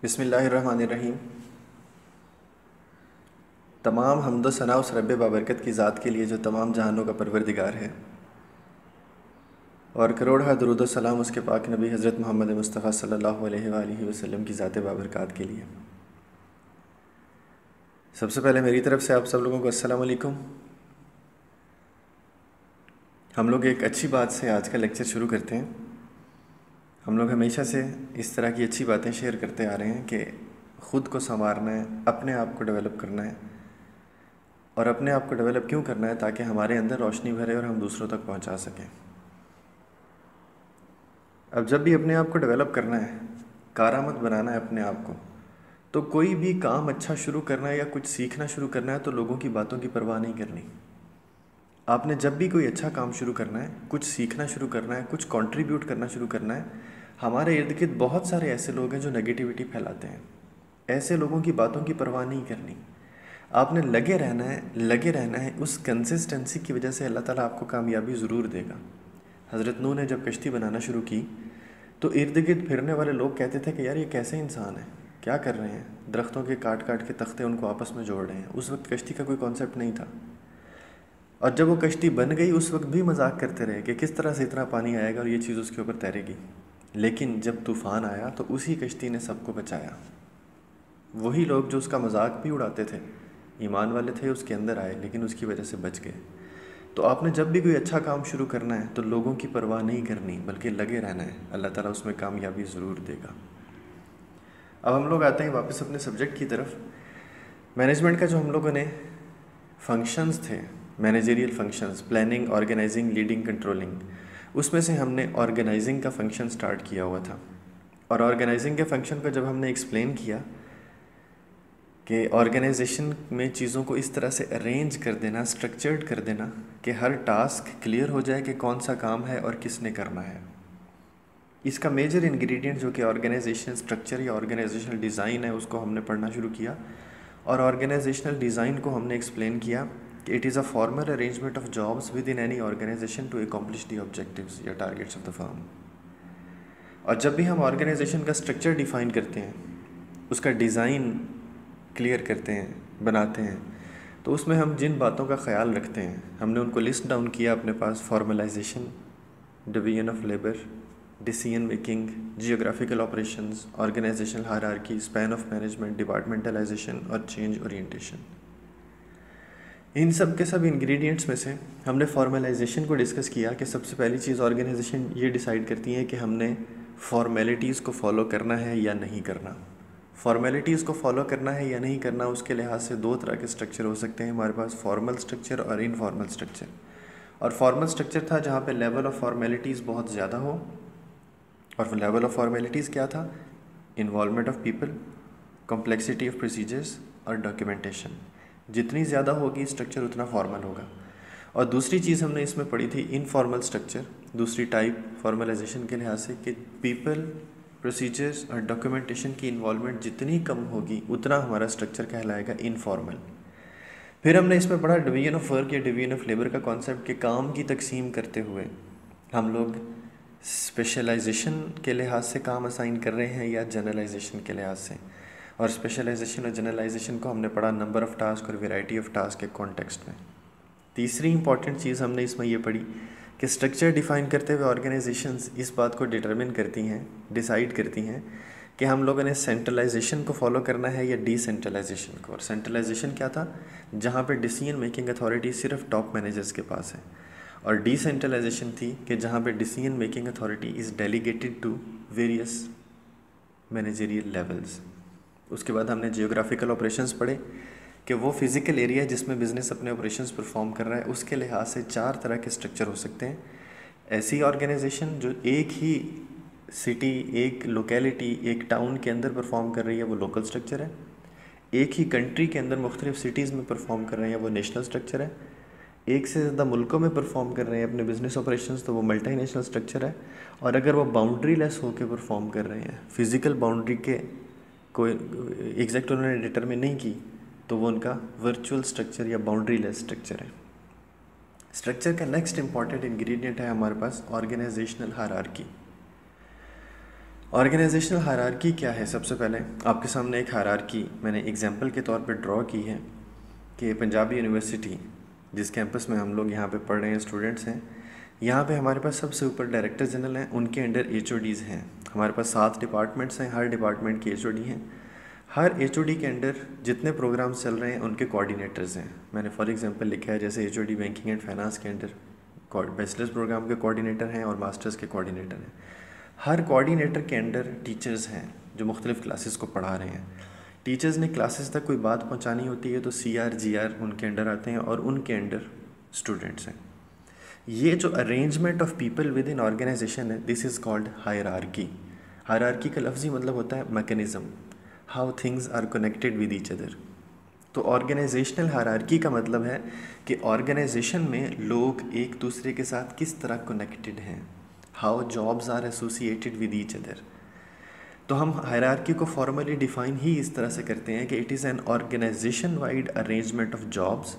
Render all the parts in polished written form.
बिस्मिल्लाहिर्रहमानिर्रहीम। तमाम हम्दो सना उस रब बाबरकत की ज़ात के लिए जो तमाम जहानों का परवरदिगार है, और करोड़ दरूद व सलाम उसके पाक नबी हज़रत मोहम्मद मुस्तफ़ा सल्लल्लाहु अलैहि वसल्लम की ज़ात बाबरकत के लिए। सबसे पहले मेरी तरफ़ से आप सब लोगों को अस्सलाम वालेकुम। हम लोग एक अच्छी बात से आज का लेक्चर शुरू करते हैं। हम लोग हमेशा से इस तरह की अच्छी बातें शेयर करते आ रहे हैं कि ख़ुद को संवारना है, अपने आप को डेवलप करना है। और अपने आप को डेवलप क्यों करना है? ताकि हमारे अंदर रोशनी भरे और हम दूसरों तक पहुंचा सकें। अब जब भी अपने आप को डेवलप करना है, कारामद बनाना है अपने आप को, तो कोई भी काम अच्छा शुरू करना है या कुछ सीखना शुरू करना है तो लोगों की बातों की परवाह नहीं करनी। आपने जब भी कोई अच्छा काम शुरू करना है, कुछ सीखना शुरू करना है, कुछ कंट्रीब्यूट करना शुरू करना है, हमारे इर्द गिर्द बहुत सारे ऐसे लोग हैं जो नेगेटिविटी फैलाते हैं। ऐसे लोगों की बातों की परवाह नहीं करनी। आपने लगे रहना है। उस कंसिस्टेंसी की वजह से अल्लाह ताला आपको कामयाबी ज़रूर देगा। हज़रत नूह ने जब कश्ती बनाना शुरू की तो इर्द गिर्द फिरने वाले लोग कहते थे कि यार ये कैसे इंसान है, क्या कर रहे हैं, दरख्तों के काट काट के तख्ते उनको आपस में जोड़ रहे हैं। उस वक्त कश्ती का कोई कॉन्सेप्ट नहीं था। और जब वो कश्ती बन गई उस वक्त भी मजाक करते रहे कि किस तरह से इतना पानी आएगा और ये चीज़ उसके ऊपर तैरेगी। लेकिन जब तूफ़ान आया तो उसी कश्ती ने सबको बचाया। वही लोग जो उसका मजाक भी उड़ाते थे, ईमान वाले थे, उसके अंदर आए लेकिन उसकी वजह से बच गए। तो आपने जब भी कोई अच्छा काम शुरू करना है तो लोगों की परवाह नहीं करनी, बल्कि लगे रहना है। अल्लाह ताला उसमें कामयाबी ज़रूर देगा। अब हम लोग आते हैं वापस अपने सब्जेक्ट की तरफ। मैनेजमेंट का जो हम लोगों ने फंक्शंस थे, managerial functions, planning, organising, leading, controlling, उसमें से हमने ऑर्गेनाइजिंग का फंक्शन स्टार्ट किया हुआ था। और ऑर्गेनाइजिंग के फंक्शन को जब हमने एक्सप्लेन किया कि ऑर्गेनाइजेशन में चीज़ों को इस तरह से अरेंज कर देना, स्ट्रक्चर्ड कर देना कि हर टास्क क्लियर हो जाए कि कौन सा काम है और किसने करना है। इसका मेजर इंग्रेडिएंट जो कि ऑर्गेनाइजेशन स्ट्रक्चर या ऑर्गेनाइजेशनल डिज़ाइन है, उसको हमने पढ़ना शुरू किया। और ऑर्गेनाइजेशनल डिज़ाइन को हमने एक्सप्लेन किया कि it is a formal arrangement of jobs within any organisation to accomplish the objectives या टारगेट्स ऑफ द फर्म। और जब भी हम ऑर्गेनाइजेशन का स्ट्रक्चर डिफ़ाइन करते हैं, उसका डिज़ाइन क्लियर करते हैं, बनाते हैं, तो उसमें हम जिन बातों का ख्याल रखते हैं हमने उनको लिस्ट डाउन किया अपने पास। Formalization, division of labour, decision making, geographical operations, organizational hierarchy, span of management, departmentalization और चेंज ओरिएंटेशन। इन सब के सब इंग्रेडिएंट्स में से हमने फॉर्मलाइजेशन को डिस्कस किया कि सबसे पहली चीज़ ऑर्गेनाइजेशन ये डिसाइड करती है कि हमने फॉर्मेलिटीज़ को फॉलो करना है या नहीं करना। फॉर्मेलिटीज़ को फॉलो करना है या नहीं करना, उसके लिहाज से दो तरह के स्ट्रक्चर हो सकते हैं हमारे पास, फॉर्मल स्ट्रक्चर और इनफॉर्मल स्ट्रक्चर। और फॉर्मल स्ट्रक्चर था जहाँ पे लेवल ऑफ फॉर्मेलिटीज़ बहुत ज़्यादा हो। और लेवल ऑफ फॉर्मेलिटीज़ क्या था? Involvement of people, complexity of procedures और डॉक्यूमेंटेशन। जितनी ज़्यादा होगी स्ट्रक्चर उतना फॉर्मल होगा। और दूसरी चीज़ हमने इसमें पढ़ी थी इनफॉर्मल स्ट्रक्चर, दूसरी टाइप फॉर्मलाइजेशन के लिहाज से, कि पीपल, प्रोसीजर्स और डॉक्यूमेंटेशन की इन्वॉल्वमेंट जितनी कम होगी उतना हमारा स्ट्रक्चर कहलाएगा इनफॉर्मल। फिर हमने इसमें पढ़ा डिवीजन ऑफ वर्क या डिवीजन ऑफ लेबर का कॉन्सेप्ट, कि काम की तकसीम करते हुए हम लोग स्पेशलाइजेशन के लिहाज से काम असाइन कर रहे हैं या जनरलाइजेशन के लिहाज से। और स्पेशलाइजेशन और जनरलाइजेशन को हमने पढ़ा नंबर ऑफ़ टास्क और वैरायटी ऑफ टास्क के कॉन्टेक्स्ट में। तीसरी इंपॉर्टेंट चीज़ हमने इसमें ये पढ़ी कि स्ट्रक्चर डिफ़ाइन करते हुए ऑर्गेनाइजेशंस इस बात को डिटरमिन करती हैं, डिसाइड करती हैं कि हम लोगों ने सेंट्रलाइजेशन को फॉलो करना है या डिसेंट्रलाइजेशन को। और सेंट्रलाइजेशन क्या था? जहाँ पे डिसीजन मेकिंग अथॉरिटी सिर्फ टॉप मैनेजर्स के पास है। और डिसेंट्रलाइजेशन थी कि जहाँ पे decision making authority is delegated to various managerial levels. उसके बाद हमने जियोग्राफिकल ऑपरेशंस पढ़े कि वो फिज़िकल एरिया जिसमें बिज़नेस अपने ऑपरेशंस परफॉर्म कर रहा है, उसके लिहाज से चार तरह के स्ट्रक्चर हो सकते हैं। ऐसी ऑर्गेनाइजेशन जो एक ही सिटी, एक लोकेलिटी, एक टाउन के अंदर परफॉर्म कर रही है, वो लोकल स्ट्रक्चर है। एक ही कंट्री के अंदर मुख्तलिफ सिटीज़ में परफॉर्म कर रहे हैं, वो नेशनल स्ट्रक्चर है। एक से ज़्यादा मुल्कों में परफॉर्म कर रहे हैं अपने बिज़नेस ऑपरेशंस, तो वो मल्टीनेशनल स्ट्रक्चर है। और अगर वो बाउंड्री लेस होकर परफॉर्म कर रहे हैं, फिज़िकल बाउंड्री के कोई एग्जैक्ट उन्होंने डिटरमिन नहीं की, तो वो उनका वर्चुअल स्ट्रक्चर या बाउंड्री लेस स्ट्रक्चर है। स्ट्रक्चर का नेक्स्ट इंपॉर्टेंट इंग्रेडिएंट है हमारे पास ऑर्गेनाइजेशनल हायरार्की। ऑर्गेनाइजेशनल हायरार्की क्या है? सबसे पहले आपके सामने एक हायरार्की मैंने एग्जांपल के तौर पे ड्रॉ की है कि पंजाबी यूनिवर्सिटी जिस कैंपस में हम लोग यहाँ पे पढ़ रहे हैं, स्टूडेंट्स हैं, यहाँ पे हमारे पास सबसे ऊपर डायरेक्टर जनरल हैं, उनके अंडर HODs हैं। हमारे पास 7 डिपार्टमेंट्स हैं, हर डिपार्टमेंट के HOD हैं। हर HOD के अंडर जितने प्रोग्राम्स चल रहे हैं उनके कोऑर्डिनेटर्स हैं। मैंने फॉर एग्जांपल लिखा है जैसे HOD बैंकिंग एंड फाइनेंस के अंडर बैचलर्स प्रोग्राम के कोऑर्डिनेटर हैं और मास्टर्स के कोऑर्डिनेटर हैं। हर कोऑर्डिनेटर के अंडर टीचर्स हैं जो मुख्तलिफ़ क्लासेस को पढ़ा रहे हैं। टीचर्स ने क्लासेस तक कोई बात पहुंचानी होती है तो CR GR उनके अंडर आते हैं और उनके अंडर स्टूडेंट्स हैं। ये जो arrangement of people within organization है, this is called hierarchy. Hierarchy का लफ्ज़ी मतलब होता है mechanism, how things are connected with each other. तो ऑर्गेनाइजेशनल हायरार्की का मतलब है कि ऑर्गेनाइजेशन में लोग एक दूसरे के साथ किस तरह कनेक्टेड हैं, how jobs are associated with each other. तो हम हायरार्की को फॉर्मली डिफाइन ही इस तरह से करते हैं कि it is an organisation wide arrangement of jobs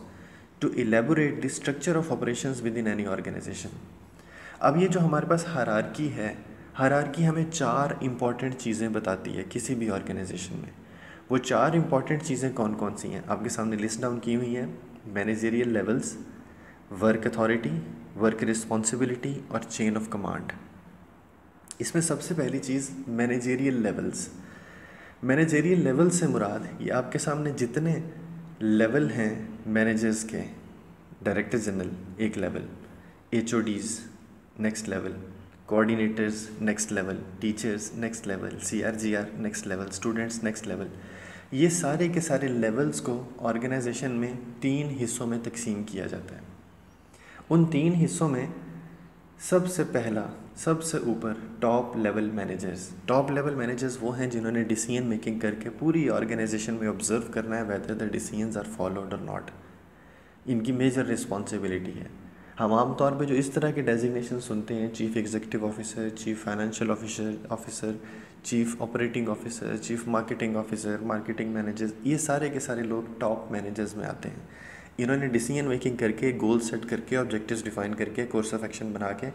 to elaborate the structure of operations within any organisation. अब ये जो हमारे पास हायरार्की है, हायरार्की हमें 4 इंपॉर्टेंट चीज़ें बताती है किसी भी ऑर्गेनाइजेशन में। वो 4 इंपॉर्टेंट चीज़ें कौन कौन सी हैं आपके सामने लिस्ट डाउन की हुई हैं। Managerial levels, work authority, work responsibility और चेन ऑफ कमांड। इसमें सबसे पहली चीज़ मैनेजरियल लेवल्स। मैनेजरियल लेवल से मुराद ये आपके सामने जितने लेवल हैं मैनेजर्स के, डायरेक्टर जनरल एक level, HODs next level, coordinators next level, teachers next level, CR GR next level, students next level, ये सारे के सारे लेवल्स को ऑर्गेनाइजेशन में 3 हिस्सों में तकसीम किया जाता है। उन 3 हिस्सों में सबसे पहला, सबसे ऊपर top level managers. Top level managers वो हैं जिन्होंने डिसीजन मेकिंग करके पूरी ऑर्गेनाइजेशन में ऑब्जर्व करना है whether the decisions are followed और नॉट। इनकी मेजर रिस्पॉन्सिबिलिटी है। हम आमतौर पे जो इस तरह के डेजिग्नेशन सुनते हैं, chief executive officer, chief financial officer, chief operating officer, chief marketing officer, marketing managers, ये सारे के सारे लोग टॉप मैनेजर्स में आते हैं। इन्होंने डिसीजन मेकिंग करके, गोल सेट करके, ऑब्जेक्टिव्स डिफाइन करके, कोर्स ऑफ एक्शन बना के,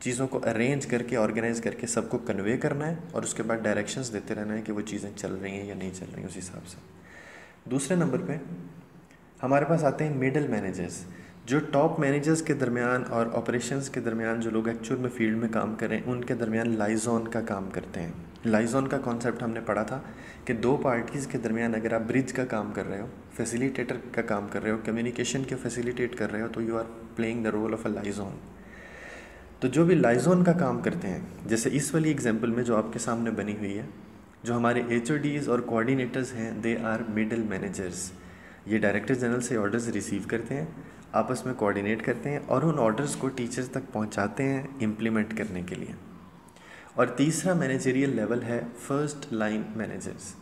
चीज़ों को अरेंज करके, ऑर्गेनाइज करके सबको कन्वे करना है और उसके बाद डायरेक्शंस देते रहना है कि वो चीज़ें चल रही हैं या नहीं चल रही हैं उस हिसाब से। दूसरे नंबर पे हमारे पास आते हैं मिडल मैनेजर्स, जो टॉप मैनेजर्स के दरमियान और ऑपरेशंस के दरमियान जो लोग एक्चुअल में फील्ड में काम करें उनके दरमियान लाइजॉन का काम करते हैं। लाइजॉन का कॉन्सेप्ट हमने पढ़ा था कि 2 पार्टीज़ के दरमियान अगर आप ब्रिज का काम कर रहे हो, फैसिलिटेटर का काम कर रहे हो, कम्युनिकेशन के फैसिलिटेट कर रहे हो, तो you are playing the role of a liaison. तो जो भी लाइजॉन का काम करते हैं, जैसे इस वाली एग्जांपल में जो आपके सामने बनी हुई है, जो हमारे HODs और कोऑर्डिनेटर्स हैं, दे आर मिडल मैनेजर्स। ये डायरेक्टर जनरल से ऑर्डर्स रिसीव करते हैं, आपस में कोऑर्डिनेट करते हैं और उन ऑर्डर्स को टीचर्स तक पहुंचाते हैं इम्प्लीमेंट करने के लिए। और तीसरा मैनेजरियल लेवल है first line managers.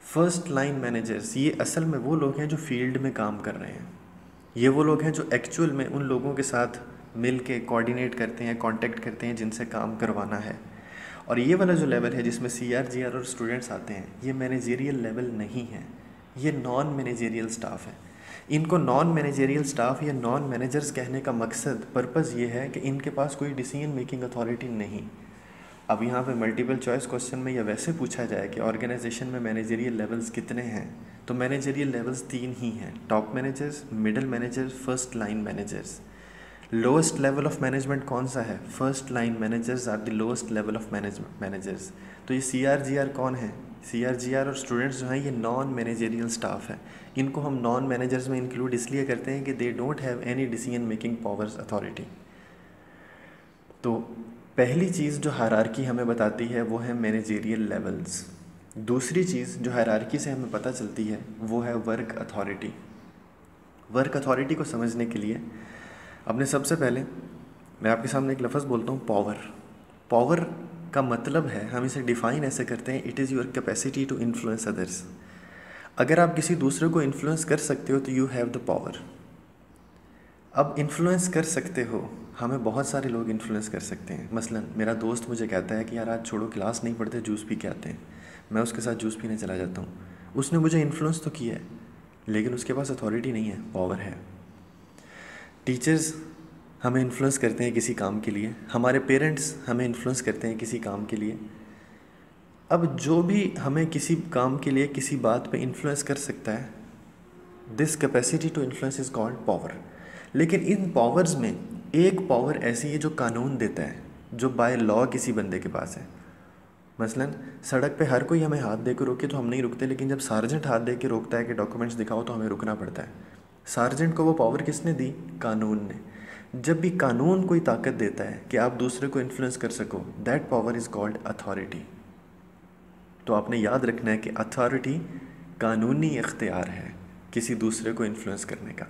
First line managers ये असल में वो लोग हैं जो फील्ड में काम कर रहे हैं। ये वो लोग हैं जो एक्चुअल में उन लोगों के साथ मिल के कोऑर्डिनेट करते हैं, कांटेक्ट करते हैं जिनसे काम करवाना है। और ये वाला जो लेवल है जिसमें CR GR और स्टूडेंट्स आते हैं, ये मैनेजरियल लेवल नहीं है, ये नॉन मैनेजरियल स्टाफ है। इनको नॉन मैनेजरियल स्टाफ या नॉन मैनेजर्स कहने का मकसद, पर्पज़ ये है कि इनके पास कोई डिसीजन मेकिंग अथॉरिटी नहीं। अब यहाँ पे मल्टीपल चॉइस क्वेश्चन में या वैसे पूछा जाए कि ऑर्गेनाइजेशन में मैनेजरियल लेवल्स कितने हैं, तो मैनेजरियल लेवल्स 3 ही हैं, top managers, middle managers, first line managers. Lowest level of management कौन सा है? First line managers are the lowest level of managers. तो ये CR GR कौन है? CR GR और स्टूडेंट्स जो हैं ये नॉन मैनेजरियल स्टाफ है। इनको हम नॉन मैनेजर्स में इंक्लूड इसलिए करते हैं कि they don't have any decision making powers authority. तो पहली चीज़ जो हायरार्की हमें बताती है वो है मैनेजरियल लेवल्स। दूसरी चीज़ जो हायरार्की से हमें पता चलती है वो है वर्क अथॉरिटी। वर्क अथॉरिटी को समझने के लिए अपने सबसे पहले मैं आपके सामने एक लफ्ज़ बोलता हूँ, पावर। पावर का मतलब है, हम इसे डिफ़ाइन ऐसे करते हैं, it is your capacity to influence others. अगर आप किसी दूसरे को इन्फ्लुएंस कर सकते हो तो यू हैव द पावर। अब इन्फ्लुएंस कर सकते हो, हमें बहुत सारे लोग इन्फ्लुएंस कर सकते हैं। मसलन मेरा दोस्त मुझे कहता है कि यार आज छोड़ो, क्लास नहीं पढ़ते, जूस पी के आते हैं। मैं उसके साथ जूस पीने चला जाता हूँ। उसने मुझे इन्फ्लुएंस तो किया है, लेकिन उसके पास अथॉरिटी नहीं है, पावर है। टीचर्स हमें इन्फ्लुएंस करते हैं किसी काम के लिए, हमारे पेरेंट्स हमें इन्फ्लुएंस करते हैं किसी काम के लिए, अब जो भी हमें किसी काम के लिए किसी बात पे इन्फ्लुएंस कर सकता है, this capacity to influence is called power. लेकिन इन पावर्स में एक पावर ऐसी है जो कानून देता है, जो बाय लॉ किसी बंदे के पास है। मसलन सड़क पे हर कोई हमें हाथ दे के रोके तो हम नहीं रुकते, लेकिन जब सार्जेंट हाथ दे के रोकता है कि डॉक्यूमेंट्स दिखाओ तो हमें रुकना पड़ता है। सार्जेंट को वो पावर किसने दी? कानून ने। जब भी कानून कोई ताकत देता है कि आप दूसरे को इन्फ्लुएंस कर सको, that power is called authority. तो आपने याद रखना है कि अथॉरिटी कानूनी इख्तियार है किसी दूसरे को इन्फ्लुएंस करने का।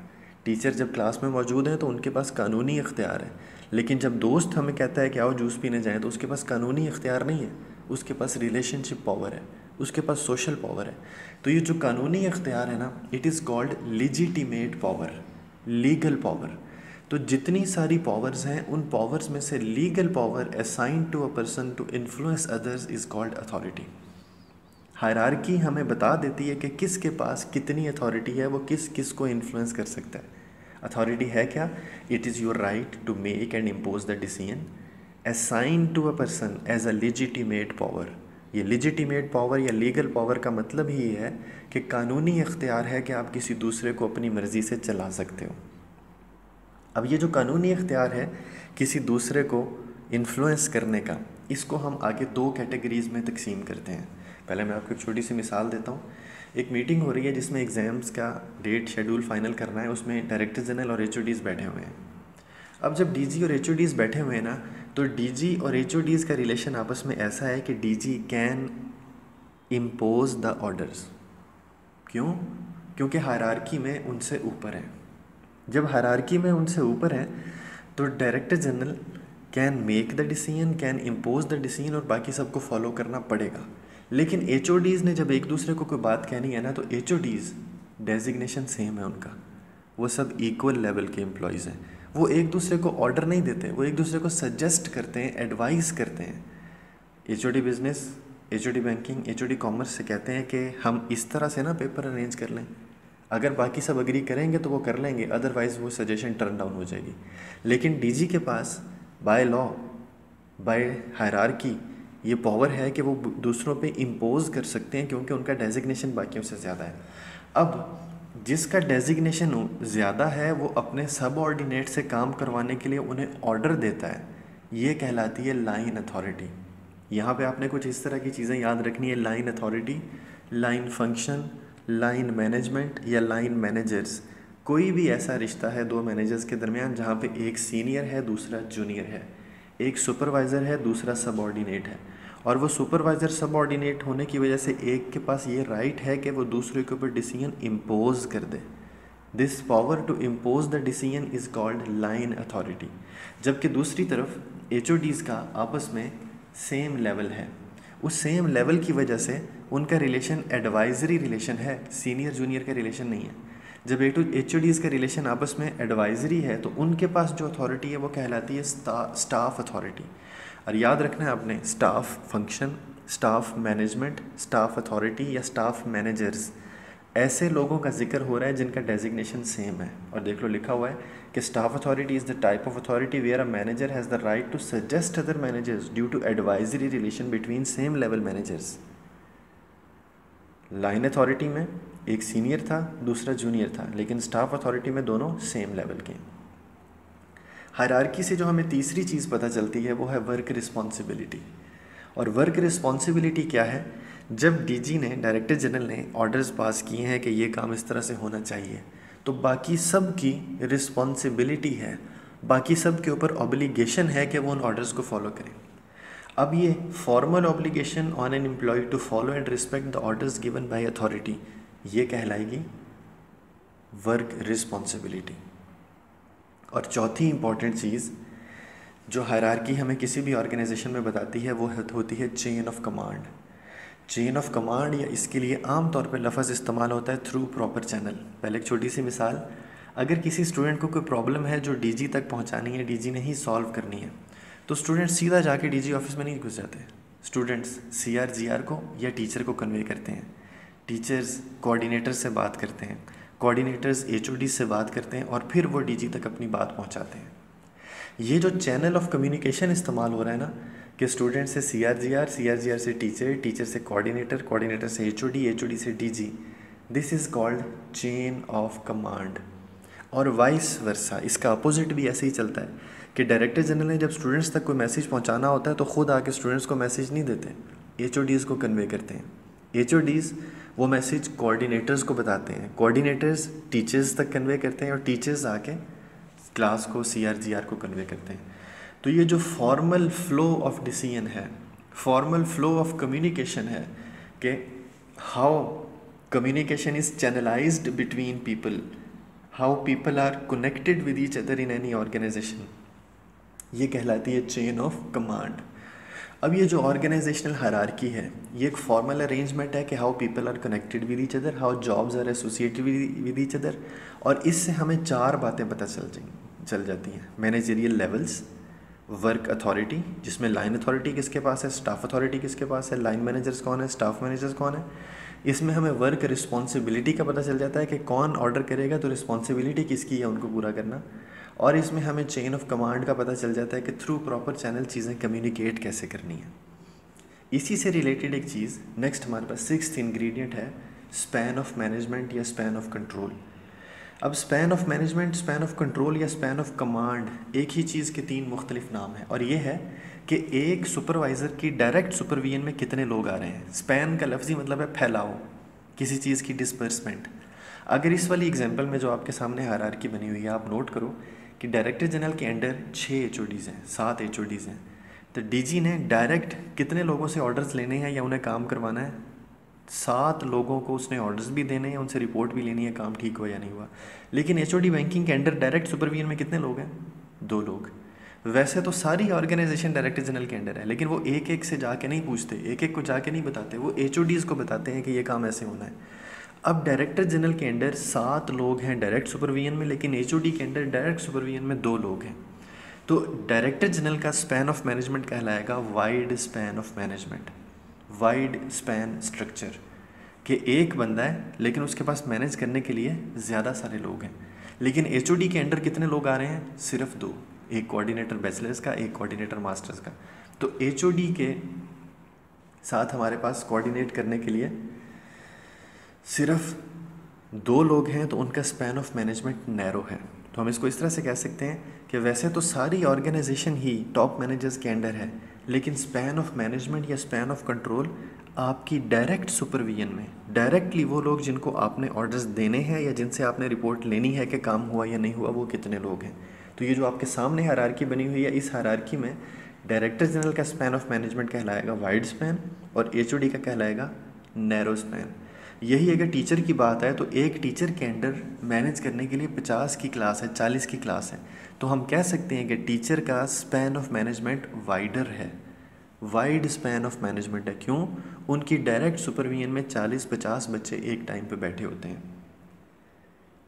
टीचर जब क्लास में मौजूद हैं तो उनके पास कानूनी इख्तियार है, लेकिन जब दोस्त हमें कहता है कि आओ जूस पीने जाएं तो उसके पास कानूनी इख्तियार नहीं है, उसके पास रिलेशनशिप पावर है, उसके पास सोशल पावर है। तो ये जो कानूनी इख्तियार है ना, it is called legitimate power, legal power. तो जितनी सारी पावर्स हैं उन पावर्स में से legal power assign to a person to influence others is called authority. Hierarchy हमें बता देती है कि किसके पास कितनी अथॉरिटी है, वो किस किस को इन्फ्लुएंस कर सकता है। अथॉरिटी है क्या? It is your right to make and impose the decision assign to a person as a legitimate power. ये लेजिटिमेट पावर या लीगल पावर का मतलब ही है कि कानूनी इख्तियार है कि आप किसी दूसरे को अपनी मर्ज़ी से चला सकते हो। अब ये जो कानूनी इख्तियार है किसी दूसरे को इन्फ्लुएंस करने का, इसको हम आगे दो कैटेगरीज़ में तकसीम करते हैं। पहले मैं आपको एक छोटी सी मिसाल देता हूँ। एक मीटिंग हो रही है जिसमें एग्ज़ाम्स का डेट शेड्यूल फाइनल करना है, उसमें डायरेक्टर जनरल और एचओडीज़ बैठे हुए हैं। अब जब डीजी और एचओडीज़ बैठे हुए हैं ना, तो डीजी और एचओडीज़ का रिलेशन आपस में ऐसा है कि DG can impose the orders. क्यों? क्योंकि हायरार्की में उनसे ऊपर है। जब हायरार्की में उनसे ऊपर है तो director general can make the decision, can impose the decision, और बाकी सबको फॉलो करना पड़ेगा। लेकिन एचओडीज़ ने जब एक दूसरे को कोई बात कहनी है ना, तो एचओडीज़ डेजिग्नेशन सेम है उनका, वो सब इक्वल लेवल के एम्प्लॉयज़ हैं। वो एक दूसरे को ऑर्डर नहीं देते, वो एक दूसरे को सजेस्ट करते हैं, एडवाइस करते हैं। HOD business, HOD banking, HOD commerce से कहते हैं कि हम इस तरह से ना पेपर अरेंज कर लें, अगर बाकी सब अग्री करेंगे तो वो कर लेंगे, अदरवाइज़ वो सजेशन टर्न डाउन हो जाएगी। लेकिन डीजी के पास बाय लॉ, बाय हायरार्की ये पावर है कि वो दूसरों पे इम्पोज कर सकते हैं, क्योंकि उनका डेजिग्नेशन बाकियों से ज़्यादा है। अब जिसका डेजिग्नेशन ज़्यादा है वो अपने सबऑर्डिनेट से काम करवाने के लिए उन्हें ऑर्डर देता है, ये कहलाती है लाइन अथॉरिटी। यहाँ पे आपने कुछ इस तरह की चीज़ें याद रखनी है: line authority, line function, line management या लाइन मैनेजर्स। कोई भी ऐसा रिश्ता है दो मैनेजर्स के दरमियान जहाँ पे एक सीनियर है दूसरा जूनियर है, एक सुपरवाइज़र है दूसरा सबऑर्डिनेट है, और वो सुपरवाइज़र सबऑर्डिनेट होने की वजह से एक के पास ये राइट है कि वो दूसरे के ऊपर डिसीजन इम्पोज कर दे। This power to impose the decision is called line authority. जबकि दूसरी तरफ एचओडीज़ का आपस में सेम लेवल है, उस सेम लेवल की वजह से उनका रिलेशन एडवाइजरी रिलेशन है, सीनियर जूनियर का रिलेशन नहीं है। जब एचओडीज़ का रिलेशन आपस में एडवाइजरी है तो उनके पास जो अथॉरिटी है वो कहलाती है स्टाफ अथॉरिटी। और याद रखना है आपने, staff function, staff management, staff authority या स्टाफ मैनेजर्स, ऐसे लोगों का जिक्र हो रहा है जिनका डेजिग्नेशन सेम है। और देख लो लिखा हुआ है कि staff authority is the type of authority where a manager has the right to suggest other managers due to advisory relation between same level managers. Line authority में एक सीनियर था दूसरा जूनियर था, लेकिन स्टाफ अथॉरिटी में दोनों same level के। Hierarchy से जो हमें तीसरी चीज़ पता चलती है वो है वर्क रिस्पॉन्सिबिलिटी। और वर्क रिस्पॉन्सिबिलिटी क्या है? जब डीजी ने, डायरेक्टर जनरल ने ऑर्डर्स पास किए हैं कि ये काम इस तरह से होना चाहिए, तो बाकी सब की रिस्पॉन्सिबिलिटी है, बाकी सब के ऊपर ऑब्लिगेशन है कि वो उन ऑर्डर्स को फॉलो करें। अब ये formal obligation on an employee to follow and respect the orders given by authority, ये कहलाएगी वर्क रिस्पॉन्सिबिलिटी। और चौथी इंपॉर्टेंट चीज़ जो हायरार्की हमें किसी भी ऑर्गेनाइजेशन में बताती है वो होती है chain of command. Chain of command, या इसके लिए आम तौर पे लफ्ज़ इस्तेमाल होता है थ्रू प्रॉपर चैनल। पहले एक छोटी सी मिसाल, अगर किसी स्टूडेंट को कोई प्रॉब्लम है जो डीजी तक पहुंचानी है, डीजी ने ही सॉल्व करनी है, तो स्टूडेंट्स सीधा जाके डीजी ऑफिस में नहीं घुस जाते। स्टूडेंट्स सीआर जीआर को या टीचर को कन्वे करते हैं, टीचर्स कोऑर्डिनेटर से बात करते हैं, कोऑर्डिनेटर्स एचओडी से बात करते हैं, और फिर वो डीजी तक अपनी बात पहुंचाते हैं। ये जो चैनल ऑफ कम्युनिकेशन इस्तेमाल हो रहा है ना, कि स्टूडेंट से CRGR, CRGR से टीचर, टीचर से कोऑर्डिनेटर, कोऑर्डिनेटर से HOD, HOD से DG। This is called chain of command. और वाइस वर्सा, इसका अपोजिट भी ऐसे ही चलता है कि डायरेक्टर जनरल ने जब स्टूडेंट्स तक कोई मैसेज पहुंचाना होता है तो ख़ुद आके स्टूडेंट्स को मैसेज नहीं देते, HODs को कन्वे करते हैं। HODs वो मैसेज कोऑर्डिनेटर्स को बताते हैं, कोऑर्डिनेटर्स टीचर्स तक कन्वे करते हैं और टीचर्स आके क्लास को, CRGR को कन्वे करते हैं। तो ये जो फॉर्मल फ्लो ऑफ डिसीजन है, फॉर्मल फ्लो ऑफ कम्युनिकेशन है कि how communication is channelized between people, how people are connected with each other in any organization, ये कहलाती है चेन ऑफ कमांड। अब ये जो ऑर्गेनाइजेशनल हायरार्की है, ये एक फॉर्मल अरेंजमेंट है कि how people are connected with each other, how jobs are associated with each other. और इससे हमें 4 बातें पता चल जाती हैं। मैनेजरियल लेवल्स, वर्क अथॉरिटी, जिसमें लाइन अथॉरिटी किसके पास है, स्टाफ अथॉरिटी किसके पास है, लाइन मैनेजर्स कौन है, स्टाफ मैनेजर्स कौन है। इसमें हमें वर्क रिस्पॉन्सिबिलिटी का पता चल जाता है कि कौन ऑर्डर करेगा तो रिस्पॉन्सिबिलिटी किसकी है उनको पूरा करना। और इसमें हमें चेन ऑफ कमांड का पता चल जाता है कि थ्रू प्रॉपर चैनल चीज़ें कम्युनिकेट कैसे करनी है। इसी से रिलेटेड एक चीज़ नेक्स्ट हमारे पास 6th इंग्रेडिएंट है, स्पैन ऑफ मैनेजमेंट या स्पैन ऑफ कंट्रोल। अब span of management, span of control या स्पैन ऑफ कमांड एक ही चीज़ के 3 मुख्तलिफ नाम हैं, और ये है कि एक सुपरवाइज़र की डायरेक्ट सुपरविजन में कितने लोग आ रहे हैं। स्पैन का लफ्ज़ी मतलब है फैलाव, किसी चीज़ की डिस्पर्समेंट। अगर इस वाली एग्जांपल में जो आपके सामने हायरार्की बनी हुई है, आप नोट करो कि डायरेक्टर जनरल के अंडर 6 HODs हैं, 7 HODs हैं। तो DG ने डायरेक्ट कितने लोगों से ऑर्डर्स लेने हैं या उन्हें काम करवाना है? 7 लोगों को उसने ऑर्डर्स भी देने हैं, उनसे रिपोर्ट भी लेनी है काम ठीक हुआ या नहीं हुआ। लेकिन HOD बैंकिंग के अंडर डायरेक्ट सुपरविजन में कितने लोग हैं? 2 लोग। वैसे तो सारी ऑर्गेनाइजेशन डायरेक्टर जनरल के अंडर है, लेकिन वो एक एक से जाके नहीं पूछते, एक एक को जाके नहीं बताते, वो HODs को बताते हैं कि ये काम ऐसे होना है। अब डायरेक्टर जनरल के अंडर 7 लोग हैं डायरेक्ट सुपरविजन में, लेकिन HOD के अंडर डायरेक्ट सुपरविजन में 2 लोग हैं। तो डायरेक्टर जनरल का स्पैन ऑफ मैनेजमेंट कहलाएगा wide span of management, wide span structure, कि एक बंदा है लेकिन उसके पास मैनेज करने के लिए ज़्यादा सारे लोग हैं। लेकिन HOD के अंडर कितने लोग आ रहे हैं? सिर्फ 2, एक कोऑर्डिनेटर बैचलर्स का, एक कोऑर्डिनेटर मास्टर्स का। तो HOD के साथ हमारे पास कोऑर्डिनेट करने के लिए सिर्फ 2 लोग हैं, तो उनका स्पैन ऑफ मैनेजमेंट नैरो है। तो हम इसको इस तरह से कह सकते हैं कि वैसे तो सारी ऑर्गेनाइजेशन ही टॉप मैनेजर्स के अंडर है, लेकिन स्पैन ऑफ मैनेजमेंट या स्पैन ऑफ कंट्रोल आपकी डायरेक्ट सुपरविजन में, डायरेक्टली वो लोग जिनको आपने ऑर्डर्स देने हैं या जिनसे आपने रिपोर्ट लेनी है कि काम हुआ या नहीं हुआ, वो कितने लोग हैं। तो ये जो आपके सामने हायरार्की बनी हुई है, इस हायरार्की में डायरेक्टर जनरल का स्पैन ऑफ मैनेजमेंट कहलाएगा वाइड स्पैन और HOD का कहलाएगा नैरो स्पैन। यही अगर टीचर की बात है तो एक टीचर के अंडर मैनेज करने के लिए 50 की क्लास है, 40 की क्लास है, तो हम कह सकते हैं कि टीचर का स्पैन ऑफ मैनेजमेंट वाइडर है, वाइड स्पैन ऑफ मैनेजमेंट है। क्यों? उनकी डायरेक्ट सुपरविजन में 40-50 बच्चे एक टाइम पे बैठे होते हैं।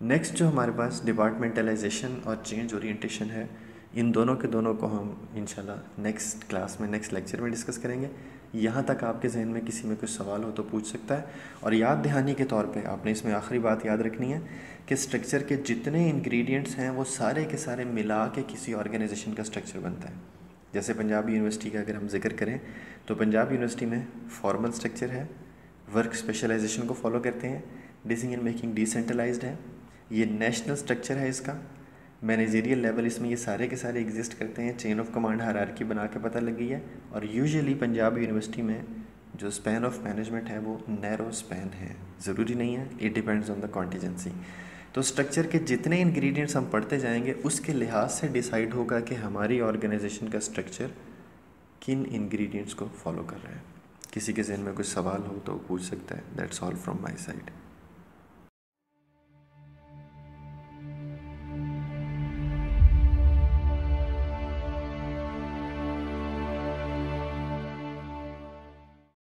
नेक्स्ट जो हमारे पास डिपार्टमेंटलाइजेशन और चेंज ओरिएंटेशन है, इन दोनों के दोनों को हम इंशाल्लाह नेक्स्ट क्लास में, नेक्स्ट लेक्चर में डिस्कस करेंगे। यहाँ तक आपके जहन में किसी में कुछ सवाल हो तो पूछ सकता है। और याद दहानी के तौर पे आपने इसमें आखिरी बात याद रखनी है कि स्ट्रक्चर के जितने इंग्रेडिएंट्स हैं वो सारे के सारे मिला के किसी ऑर्गेनाइजेशन का स्ट्रक्चर बनता है। जैसे पंजाब यूनिवर्सिटी का अगर हम जिक्र करें तो पंजाब यूनिवर्सिटी में फॉर्मल स्ट्रक्चर है, वर्क स्पेशलाइजेशन को फॉलो करते हैं, डिसीजन मेकिंग डिसेंट्रलाइज्ड है, ये नेशनल स्ट्रक्चर है इसका, मैनेजरियल लेवल इसमें ये सारे के सारे एग्जिस्ट करते हैं, चेन ऑफ कमांड हायरार्की बना के पता लगी है। और यूजुअली पंजाब यूनिवर्सिटी में जो स्पैन ऑफ मैनेजमेंट है वो नैरो स्पैन है, ज़रूरी नहीं है, it depends on the contingency. तो स्ट्रक्चर के जितने इंग्रेडिएंट्स हम पढ़ते जाएंगे उसके लिहाज से डिसाइड होगा कि हमारी ऑर्गेनाइजेशन का स्ट्रक्चर किन इंग्रेडिएंट्स को फॉलो कर रहा है। किसी के जहन में कुछ सवाल हो तो पूछ सकता है। That's all from my side.